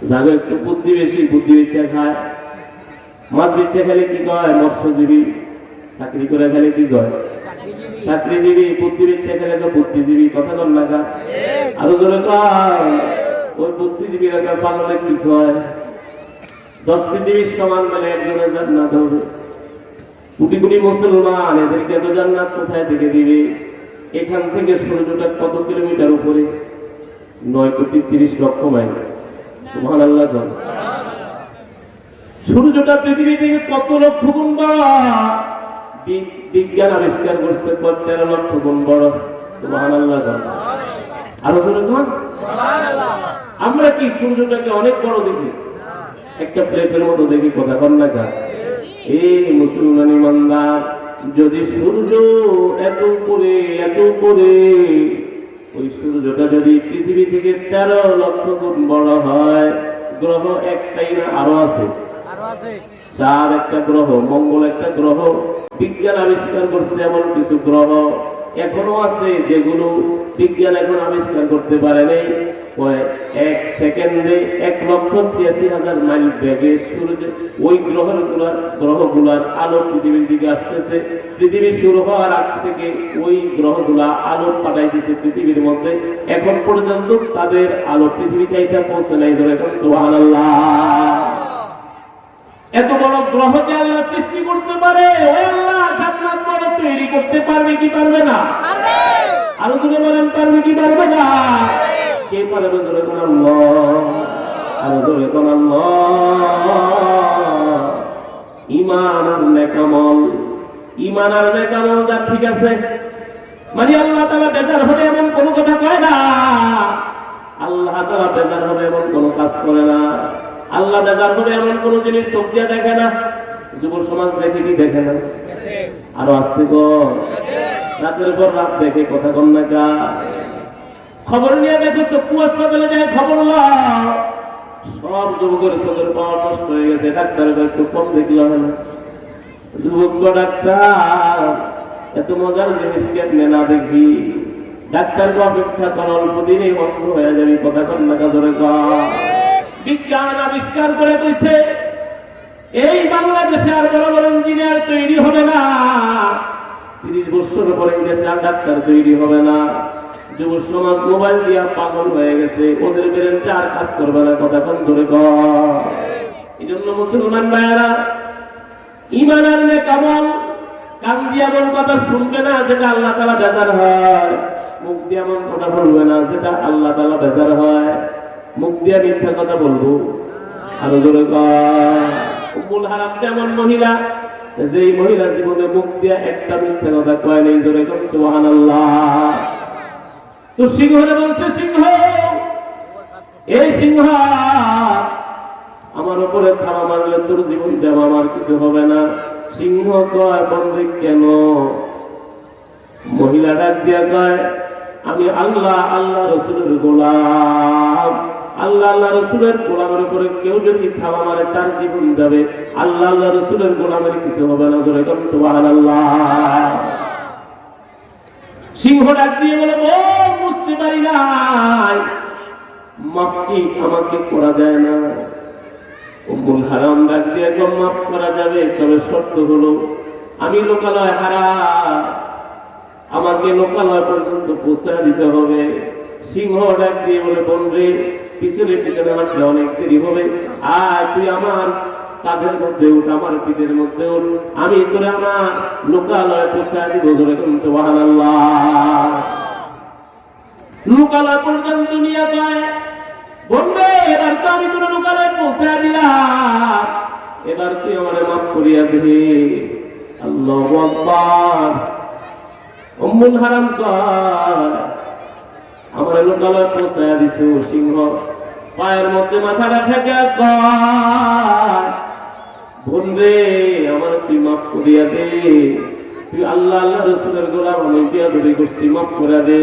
যাবে একটু বুদ্ধি বেশি খায় মাছ বেচে খেলে কি কয় মৎস্যজীবী চাকরি করে খেলে কি কয় চাকরিজীবী বুদ্ধি বেচে খেলে তো বুদ্ধিজীবী কথা কর না আরো জোরে কয় ওই বুদ্ধিজীবীরা পালনে কি কয় 10 পৃথিবীর সমান মানে একজনের জান্নাত হবে কোটি কোটি মুসলমান এদেরকে তো জান্নাত কোথায় থেকে দিবে এখান থেকে সূর্যটা কত কিলোমিটার উপরে 9,30,00,000 মাইল। সুবহানাল্লাহ। সূর্যটা পৃথিবী থেকে কত লক্ষ গুণ বড়, বিজ্ঞান আবিষ্কার করছে 13 লক্ষ গুণ বড়। সুবহানাল্লাহ। আরো জোরে বলুন সুবহানাল্লাহ। আমরা কি সূর্যটাকে অনেক বড় দেখি? একটা প্লেটের মতো দেখি, কথা কন না কা? এই মুসলমান ইমানদার, যদি সূর্য এত উপরে ওই সূর্যটা যদি পৃথিবী থেকে 13 লক্ষ গুণ বড় হয়, গ্রহ একটাই না আরো আছে? চার একটা গ্রহ, মঙ্গল একটা গ্রহ। বিজ্ঞান আবিষ্কার করছে এমন কিছু গ্রহ এখনো আছে যেগুলো বিজ্ঞান এখন আবিষ্কার করতে পারে নাই। 1 সেকেন্ডে 1,86,000 মাইল বেগে সূর্য ওই গ্রহগুলার আলো পৃথিবীর দিকে আসতেছে। পৃথিবী শুরু হওয়ার আগ থেকে ওই গ্রহগুলা আলো পাঠাইতেছে পৃথিবীর মধ্যে। এখন পর্যন্ত তাদের আলো পৃথিবীতে এসে পৌঁছে নাই। সুবহানাল্লাহ। এত বড় গ্রহকে আল্লাহ সৃষ্টি করতে পারে, ওই আল্লাহ জান্নাত বড় তৈরি করতে পারবে কি পারবে না? পারবে। আরো জোরে বলেন, পারবে কি পারবে না? কে পারবে? জোরে বলেন আল্লাহ। আরো জোরে বলেন আল্লাহ। ঈমান আর নেকামল, ঈমান আর নেকামল যা ঠিক আছে, মানে আল্লাহ তাআলা বেজার হবে এমন কোনো কথা কয় না। আল্লাহ তাআলা বেজার হবে এমন কোনো কাজ করে না। আল্লাহ বেজার হবে এমন কোন জিনিস চোখ দিয়ে দেখে না। যুব সমাজ দেখে কি দেখে না? আরো আসতে কর, রাতের পর রাত দেখে, কথা কন না কা? খবর নিয়ে দেখো, চক্ষু হাসপাতালে যায় খবর লাও, সব যুবকের চোখের পাওয়ার নষ্ট হয়ে গেছে। ডাক্তারের একটু কম দেখলাম না। যুবক ডাক্তার, এত মজার জিনিস কেমনে না দেখি? ডাক্তারকে অপেক্ষা কর, অল্প দিনেই বন্ধ হয়ে যাবে, কথা কন না কা? ধরে কর। বিজ্ঞান আবিষ্কার করে কইছে এই বাংলাদেশে আর বড় বড় ইঞ্জিনিয়ার তৈরি হবে না। 30 বছর পরে দেশে আর ডাক্তার তৈরি হবে না। যুব সমাজ মোবাইল দিয়া পাগল হয়ে গেছে, ওদের ব্রেনটা আর কাজ করবে না, কথা কোন ধরে কর। এই জন্য মুসলমান ভাইয়েরা, ঈমান আর নেকামল, কান দিয়ে এমন কথা শুনবে না যেটা আল্লাহ তাআলা বেজার হয়, মুখ দিয়ে এমন কথা বলবে না যেটা আল্লাহ তাআলা বেজার হয়। মুখ দিয়ে মিথ্যা কথা বলবো? আরো জোরে কর। উম্মুল হারাম তেমন মহিলা, যেই মহিলা জীবনে মুখ দিয়ে একটা মিথ্যা কথা কয় নাই। জোরে কর সুবহানাল্লাহ। তো সিংহরে বলছে, সিংহ, এই সিংহ, আমার উপরে থাবা মারলে তোর জীবন যাবে, আমার কিছু হবে না। সিংহ কয়, বন্ধু কেন? মহিলা ডাক দিয়া কয়, আমি আল্লাহ রাসূলের গোলাম। আল্লাহ রাসূলের গোলামের উপরে কেউ যদি থাবা মারে তার জীবন যাবে, আল্লাহ রাসূলের গোলামের কিছু হবে না। জোরে বলুন সুবহানাল্লাহ। সিংহ ডাক দিয়ে বলে, ও বুঝতে পারি নাই, মাফ কি আমাকে করা যায় না? উম্মুল হারাম ডাক দিয়ে মাফ করা যাবে, তবে শর্ত হলো আমি লোকালয় হারাম, আমাকে লোকালয় পর্যন্ত পৌঁছা দিতে হবে। সিংহ ডাক দিয়ে বলে, বন্ধু পিছনে পিছনে হাঁটলে অনেক দেরি হবে, আর তুই আমার কাঁধের মধ্যে উঠ, আমার পিঠের মধ্যে উঠ, আমি তোরে আমার লোকালয় পৌঁছা দিব। সুবহানাল্লাহ। লোকালয় পর্যন্ত নিয়ে যায়, বন্ধু এবার তো আমি তোর লোকালয় পৌঁছা দিলাম, এবার তুই আমারে মাফ করিয়া দিবি। আল্লাহু আকবার। উম্মুল হারাম কয়, আমার লোকালয় পৌঁছায়া দিছো। সিংহ পায়ের মধ্যে মাথাটা ঠেকা কয়, বন্ধে আমার তুই মাফ করিয়া দে, তুই আল্লাহ রাসূলের গোলাম, আমি বেয়াদবি করছি, মাফ করে দে।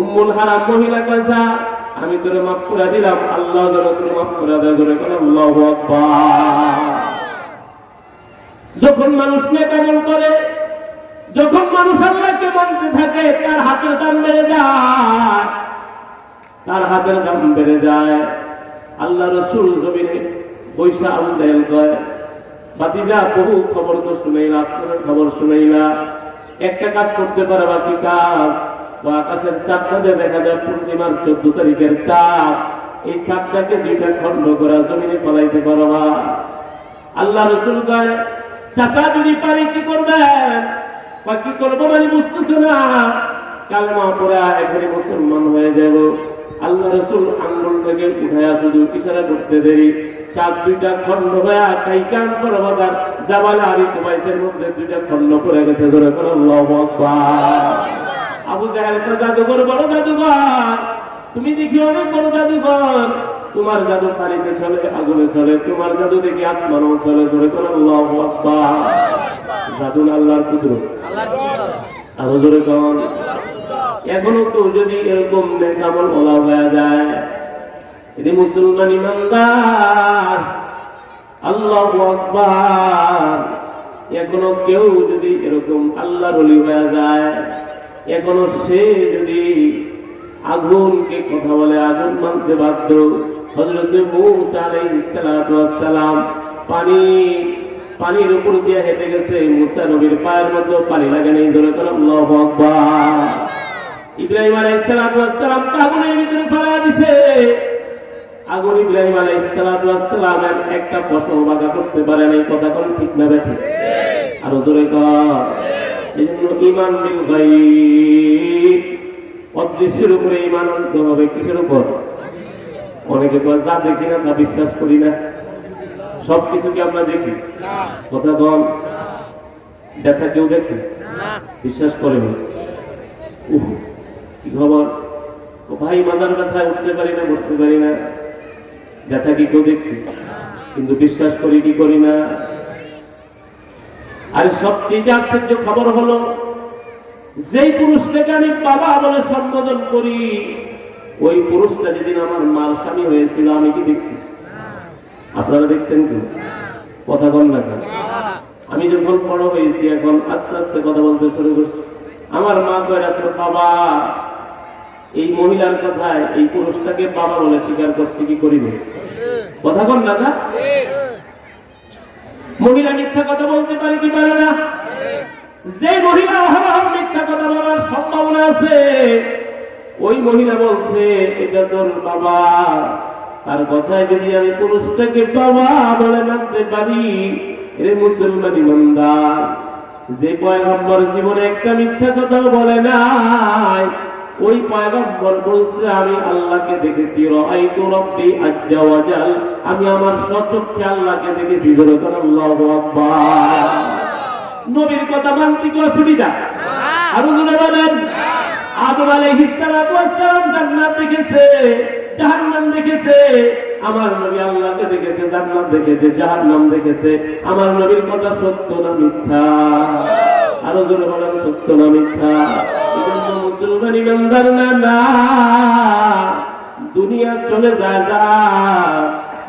উম্মুল হারাম মহিলা কয়, যা আমি তোরে মাফ করে দিলাম, আল্লাহ যেন তোরে মাফ করে দেয়। জোরে বলো আল্লাহু আকবার। যখন মানুষ নেকামল করে, যখন মানুষ আল্লাহকে মানতে থাকে, তার হাতের দাম বেড়ে যায়, তার হাতের দাম বেড়ে যায়। আল্লাহ রাসূল জমিনে বৈশা আল্লাহ কয়, বাতিজা বহু খবর তো শুনাইলা, আসমানের খবর শুনাইলা, একটা কাজ করতে পারে, বাকি কাজ আকাশের চাঁদটা দেখা যায় পূর্ণিমার 14 তারিখের চাঁদ, এই চাঁদটাকে 2টা খণ্ড করে জমিনে ফলাইতে পারবা। আল্লাহ রাসূল কয়, চাচা যদি পারি কি করবেন? কি করবো মানে বুঝতেছো না? কালেমা পড়ে এখানে মুসলমান হয়ে যাব, আল্লাহ রাসূল আঙ্গুলটাকে উঠায়া শুধু ইশারা করতে দেরি, চাঁদ দুইটা খন্ড হয়ে কাইকান পর্বতার জাবাল আলী কুবাইসের মধ্যে দুইটা খন্ড পড়ে গেছে। ধরে করে আল্লাহু আকবার। আবু জাহেল জাদুঘর, বড় জাদুঘর, তুমি দেখি অনেক বড় জাদুঘর, তোমার জাদু পানিতে চলে, আগুনে চলে, তোমার জাদু দেখি আসমানও চলে। ধরে করে আল্লাহু আকবার। জাদু আল্লাহর কুদরত, আরো জোরে কোন। এখনো তো যদি এরকম নেক আমল বলা হয়ে যায়, এটি মুসলমান ইমানদার, আল্লাহু আকবার। এখনো কেউ যদি এরকম আল্লাহর ওলি হয়ে যায়, এখনো সে যদি আগুনকে কথা বলে, আগুন মানতে বাধ্য। হযরত মূসা আলাইহিস সালাতু ওয়াস সালাম পানির উপর দিয়ে হেঁটে গেছে, মূসা নবীর পায়ের মধ্যে পানি লাগে নাই। জোরে করে আল্লাহু আকবার। ইব্রাহিম আলাইহিস সালাতু ওয়াস সালাম আগুনের ভিতরে ফেলা দিছে, আগুন ইব্রাহিম আলাইহিস সালাতু ওয়াস সালামের একটা পশম বাঁকা করতে পারে নাই। কথা কোন ঠিক না বেঠিক? আর জোরে কর। এজন্য ঈমান বিল গায়ব, অদৃশ্যের উপরে ঈমান আনতে হবে। কিসের উপর? অনেকে কয় যা দেখি না তা বিশ্বাস করি না। সবকিছু কি আমরা দেখি? কথা বল। দেখা কেউ দেখে? বিশ্বাস করেনি। কি খবর? ভাই মাজার ব্যথায় উঠতে পারি না, বসতে পারি না। ব্যথা কি কেউ দেখছি? কিন্তু বিশ্বাস করি কি করি না? আর সবচেয়ে আশ্চর্য খবর হলো, যেই পুরুষটাকে আমি বাবা বলে সম্বোধন করি, ওই পুরুষটা যেদিন আমার মার স্বামী হয়েছিল, আমি কি দেখছি? আপনারা দেখছেন কি? কথা বল না কেন? আমি যখন বড় হয়েছি, এখন আস্তে আস্তে কথা বলতে শুরু করছি, আমার মা কয় রাত্র বাবা, এই মহিলার কথায় এই পুরুষটাকে বাবা বলে স্বীকার করছি কি করিনি? কথা বল না না? মহিলা মিথ্যা কথা বলতে পারে কি পারে না? যে মহিলা অহরহ মিথ্যা কথা বলার সম্ভাবনা আছে, ওই মহিলা বলছে এটা তোর বাবা। তার কথায় যদি আমি পুরুষটাকে বাবা বলে মানতে পারি, এর মুসলমান ইমানদার। যে পয়গম্বর জীবনে একটা মিথ্যা কথা বলে নাই, ওই পয়গম্বর বলছে আমি আল্লাহকে দেখেছি, রাআইতু রাব্বি আজ্জা ওয়া জাল, আমি আমার স্বচক্ষে আল্লাহকে দেখেছি। জোরে করে আল্লাহু আকবার। নবীর কথা মানতে কি অসুবিধা? আরো জোরে বলেন। আদম আলাইহিস সালাতু ওয়াস সালাম জান্নাত দেখেছে, জাহান্নাম দেখেছে। আমার নবী আল্লাহকে দেখেছে, জান্নাত দেখেছে, জাহান্নাম দেখেছে। আমার নবীর কথা সত্য না মিথ্যা? আরো জোরে বলেন, সত্য না মিথ্যা? এজন্য মুসলমান ইমানদার না দুনিয়া চলে যায়, যা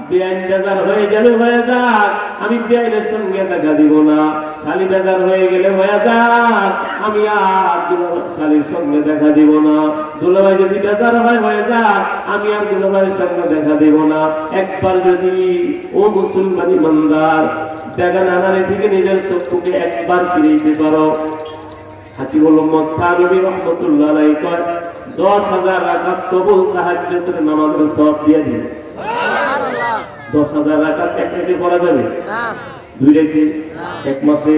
বেআইন বেজার হয়ে গেলে হয়ে যাক, আমি বেআইনের সঙ্গে দেখা দিব না। শালি বেজার হয়ে গেলে হয়ে যাক, আমি আর শালির সঙ্গে দেখা দিব না। দুলাভাই যদি বেজার হয়ে যাক, আমি আর দুলাভাইয়ের সঙ্গে দেখা দিব না। একবার যদি ও মুসলমান ইমানদার দেখা নানারে থেকে নিজের চক্ষুকে একবার ফিরে দিতে পারো, হাকিমুল উম্মত থানবী রাহমাতুল্লাহ আলাইহি কয় 10,000 রাকাত কবুল তাহাজ্জুদের নামাজের সওয়াব দিয়ে দিন। 10,000 রাকাত এক রাতে পড়া যাবে না? দুই রাতে? এক মাসে?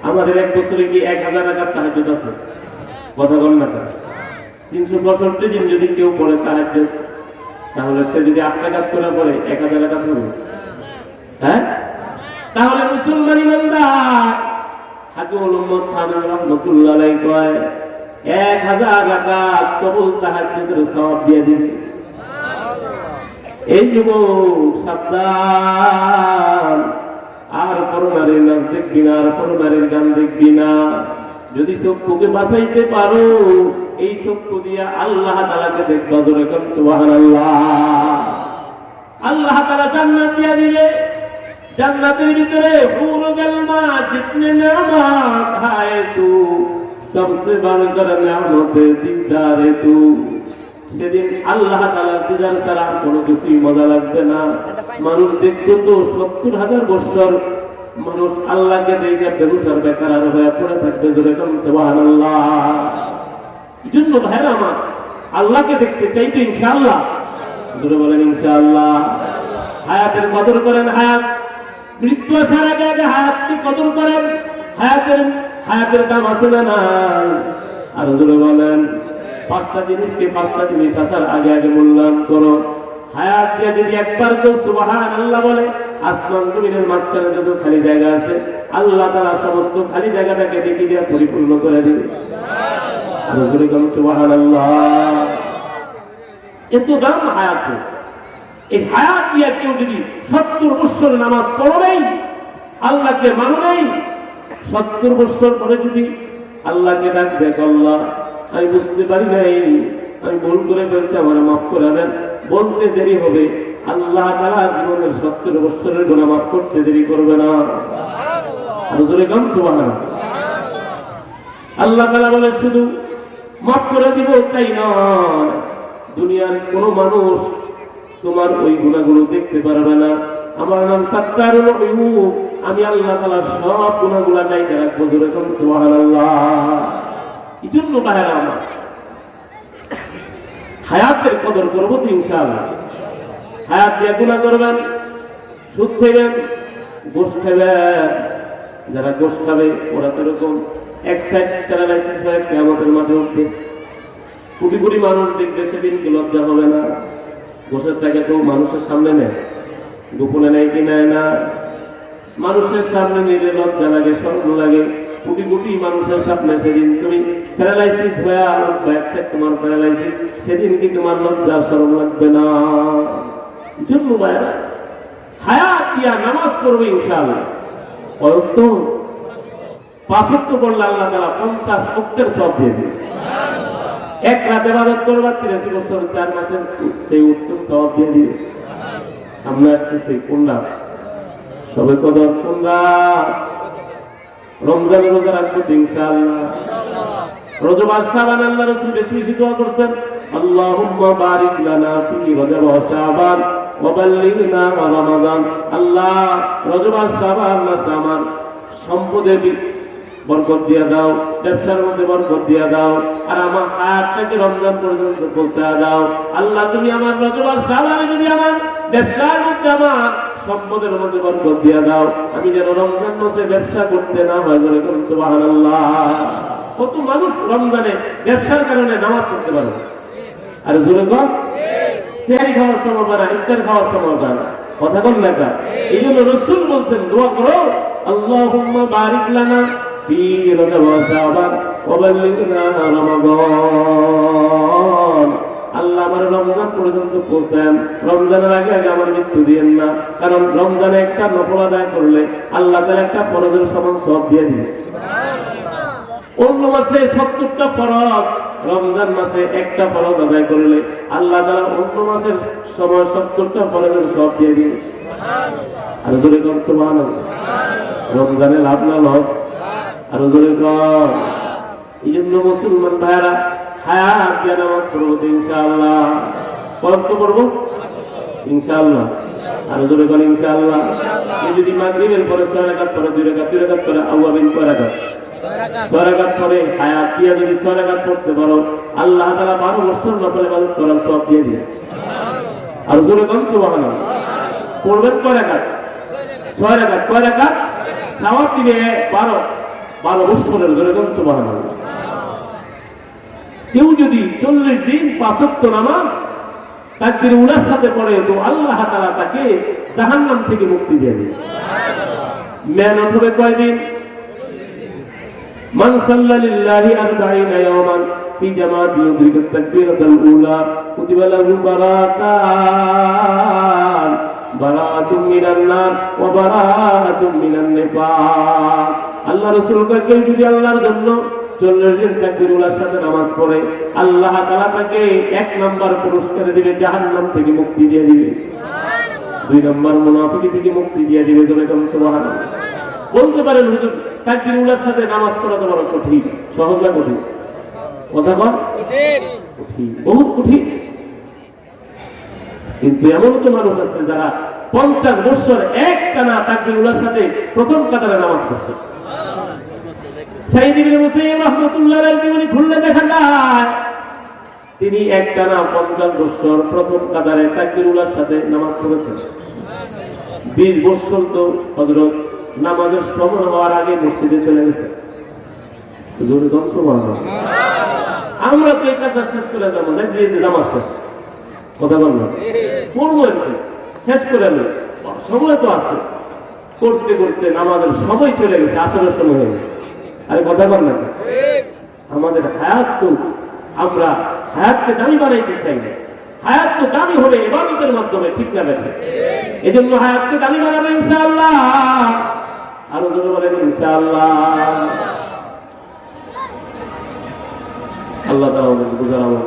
আমাদের এক বছরে কি 1,000 রাকাত তাহাজ্জুদ আছে? কথা বল না কেন? 365 দিন যদি কেউ পড়ে তাহাজ্জুদ, তাহলে সে যদি 8 রাকাত করে পড়ে 1,000 রাকাত হবে? হ্যাঁ? তাহলে মুসলমান ইমানদার হাকিমুল উম্মত থানবী রাহমাতুল্লাহ আলাইহি কয় 1,000 রাকাত কবুল তাহাজ্জুদের সওয়াব দিয়ে দিবে। এই যুবক সাবধান, আর করোনারের নাচ দেখবি না, আর করোনারের গান দেখবি না। যদি চক্ষুকে বাঁচাইতে পারো, এই চক্ষু দিয়া আল্লাহ তাআলাকে দেখবা। জোরে কোন সুবহানাল্লাহ। আল্লাহ তাআলা জান্নাত দিয়া দিবে। জান্নাতের ভিতরে হুরুল মা জিতনে নেয়ামত হায় তু, সবসে বড়কর নেয়ামত দিদারে তু। সেদিন আল্লাহ তাআলার দিদার ছাড়া কোনো কিছুই মজা লাগবে না। মানুষ দেখতো তো 70,000 বছর মানুষ আল্লাহকে দেখে বেহুশার বেকার হয়ে পড়ে থাকবে। জোরে কোন সুবহানাল্লাহ। এজন্য ভাইরা আমার, আল্লাহকে দেখতে চাই তো ইনশাআল্লাহ? জোরে বলেন ইনশাআল্লাহ। হায়াতের কদর করেন। হায়াত মৃত্যু আসার আগে আগে হায়াতকে কদর করেন। হায়াতের দাম আছে না নাই? আর জোরে বলেন। পাঁচটা জিনিস আসার আগে আগে মূল্যায়ন করো। হায়াত দিয়ে যদি একবার কেউ সুবহানাল্লাহ বলে, আসমান জমিনের মাঝখানে যত খালি জায়গা আছে আল্লাহ তাআলা সমস্ত খালি জায়গাটাকে দেখে দিয়ে পরিপূর্ণ করে দিবে। সুবহানাল্লাহ। এত দাম হায়াত। এই হায়াত দিয়ে কেউ যদি 70 বছর নামাজ পড়ো নাই, আল্লাহকে মানো নাই, 70 বছর পরে যদি আল্লাহকে ডাক দেখ, আল্লাহ আমি বুঝতে পারি নাই, আমি ভুল করে ফেলছি, আমার মাফ করে দেন, বলতে দেরি হবে, আল্লাহ তাআলা জীবনের 70 বছরের গুনাহ মাফ করতে দেরি করবে না। হুজুরে গাম সুবহানাল্লাহ। আল্লাহ তাআলা বলে শুধু মাফ করে দিব তাই নয়, দুনিয়ার কোনো মানুষ তোমার ওই গুনাহগুলো দেখতে পারবে না। আমার নাম সাত্তারুল উয়ুব, আমি আল্লাহ তাআলা সব গুনাহগুলো ঢাইকা রাখবো। জোরে বলুন সুবহানাল্লাহ। এজন্য ভাইরা আমার হায়াতের কদর করব তো ইনশাআল্লাহ। হায়াত দিয়ে গুনাহ করবেন, সুদ খাবেন, গোশ খাবেন। যারা গোশ খাবে ওরা তো এরকম এক সাইড প্যারালাইসিস হয়ে কিয়ামতের মাঠে উঠবে। কোটি কোটি মানুষ দেখবে, সেদিন কি লজ্জা হবে না? গোশের টাকা তো মানুষের সামনে নেয়, গোপনে নেয় কি নেয় না? মানুষের সামনে নিলে লজ্জা লাগে, শরম লাগে। কোটি কোটি মানুষের সামনে সেদিন তুমি প্যারালাইসিস হয়ে এক সাইড তোমার প্যারালাইসিস, সেদিন কি তোমার লজ্জা শরম লাগবে না? জন্য ভাইরা হায়াত দিয়া নামাজ পড়বে ইনশাআল্লাহ। কত 5 ওয়াক্ত পড়লে আল্লাহ তাআলা 50 ওয়াক্তের সওয়াব দিয়ে দিবে। এক রাতে ইবাদত করবা 83 বছর 4 মাসের সেই উত্তম সওয়াব দিয়ে দিবে। সামনে আসতেছে কোনটা? সবে কদর কোনটা? রমজানের রোজা রাখবো ইনশাআল্লাহ। রজব আর শাবান আল্লাহ রাসূল বেশি বেশি দোয়া করছেন, আল্লাহুম্মা বারিক লানা ফি রজব ওয়া শাবান ওয়া বাল্লিগনা রমাদান। আল্লাহ রজব আর শাবান মাসে আমার সম্পদে বরকত দিয়া দাও, ব্যবসার মধ্যে বরকত দিয়া দাও, আর আমার হায়াতটাকে রমজান পর্যন্ত পৌঁছা দাও। আল্লাহ তুমি আমার রজব আর শাবানে যদি আমার ব্যবসার মধ্যে আমার সম্পদের মধ্যে বরকত দিয়া দাও, আমি যেন রমজান মাসে ব্যবসা করতে না হয়। সুবহানাল্লাহ। কত মানুষ রমজানে ব্যবসার কারণে নামাজ পড়তে পারে, আর জোরে কর সেহরি খাওয়ার সময় পায় না, ইফতার খাওয়ার সময় পায় না। কথা বল না? এই জন্য রাসূল বলছেন দোয়া করো, আল্লাহুম্মা বারিক লানা ফি রজব ওয়া শাবান ওয়া বাল্লিগনা রমাদান। আল্লাহ আমার রমজান পর্যন্ত পৌঁছান, রমজানের আগে আগে আমার মৃত্যু দিয়েন না। কারণ রমজানে একটা নফল আদায় করলে আল্লাহ তাআলা একটা ফরজের সমান সওয়াব দিয়ে দিবেন। অন্য মাসে 70টা ফরজ, রমজান মাসে একটা ফরজ আদায় করলে আল্লাহ তাআলা অন্য মাসের সময় 70টা ফরজের সওয়াব দিয়ে দিবেন। আর জোরে কর সুবহানাল্লাহ। রমজানে লাভ না লস? আর জোরে কর। এই জন্য মুসলমান ভাইরা হায়াত দিয়ে নামাজ পড়বো ইনশাআল্লাহ। কত পড়বো ইনশাআল্লাহ? আর জোরে কর ইনশাআল্লাহ। যদি মাগরিবের পরে 6 রাকাত পরে 2 রাকাত 2 রাকাত করে আওয়াবিন 6 রাকাত 6 রাকাত পরে হায়াত দিয়ে যদি 6 রাকাত পড়তে পারো, আল্লাহ তাআলা 12 বছর নফল ইবাদত করার সওয়াব দিয়ে দিবেন। আর জোরে কর সুবহানাল্লাহ। পড়বেন 6 রাকাত 6 রাকাত কয় রাকাত সওয়াব দিবে 12 বছরের। জোরে কর সুবহানাল্লাহ। কেউ যদি 40 দিন 5 ওয়াক্ত নামাজ তাকবীর উলার সাথে পড়ে, তো আল্লাহ তাআলা তাকে জাহান্নাম থেকে মুক্তি দিয়ে দিবেন। মেহনত হবে কয়দিন? মান সাল্লা লিল্লাহি 40 ইয়াওমান ফি জামাতি ইউদরিকু তাকবীরাতাল উলা কুতিবা লাহু বারাআতুম মিনান নার ওয়া বারাআতুম মিনান নিফাক। আল্লাহ রাসূল কেউ যদি আল্লাহর জন্য 40 দিন তাকবীর উলার সাথে নামাজ পড়ে, আল্লাহ তাআলা তাকে 1 নাম্বার পুরস্কার দিবে, জাহান্নাম থেকে মুক্তি দিয়ে দিবে। সুবহানাল্লাহ। 2 নাম্বার মুনাফিকি থেকে মুক্তি দিয়ে দিবে। জোরে বলুন সুবহানাল্লাহ। বলতে পারেন হুজুর তাকবীর উলার সাথে নামাজ পড়া তো বড় কঠিন, সহজ না কঠিন? কথা বল কঠিন, বহুত কঠিন। কিন্তু এমন তো মানুষ আছে যারা 50 বছর একটানা তাকবীর উলার সাথে প্রথম কাতারে নামাজ পড়ছে। সাইয়্যিদ ইবনে মুসাইয়্যিব রাহমাতুল্লাহ আলাইহি জীবনী খুললে দেখা যায় তিনি একটানা 50 বছর প্রথম কাতারে তাকবীর উলার সাথে নামাজ পড়েছেন। 20 বছর তো হযরত নামাজের সময় হওয়ার আগে মসজিদে চলে গেছে। জোরে দন্ত বলো। আমরা তো এই কাজটা শেষ করে যাবো, যাই যে নামাজ শেষ, কথা বল না, পড়বো একটু শেষ করে আমি, সময় তো আছে, করতে করতে নামাজের সময় চলে গেছে, আসরের সময় হয়ে গেছে। আরে কথা বল না, আমাদের হায়াত তো আমরা হায়াতকে দামি বানাইতে চাই না, হায়াত তো দামি হবে ইবাদতের মাধ্যমে, ঠিক না বেঠে? এই জন্য হায়াতকে দামি বানাবো ইনশাআল্লাহ। আরো জোরে বলেন ইনশাআল্লাহ। আল্লাহ তাআলা আমাদের বুঝার আমার